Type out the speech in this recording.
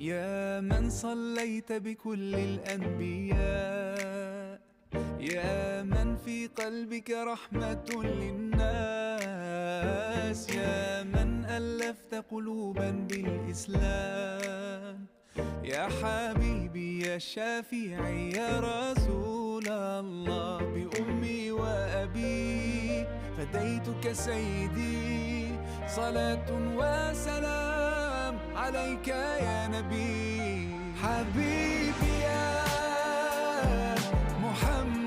يا من صليت بكل الأنبياء، يا من في قلبك رحمة للناس، يا من ألفت قلوبا بالإسلام، يا حبيبي يا شافعي يا رسول الله، بأمي وأبي فديتك سيدي، صلاة وسلام عليك يا نبي. حبيبي يا محمد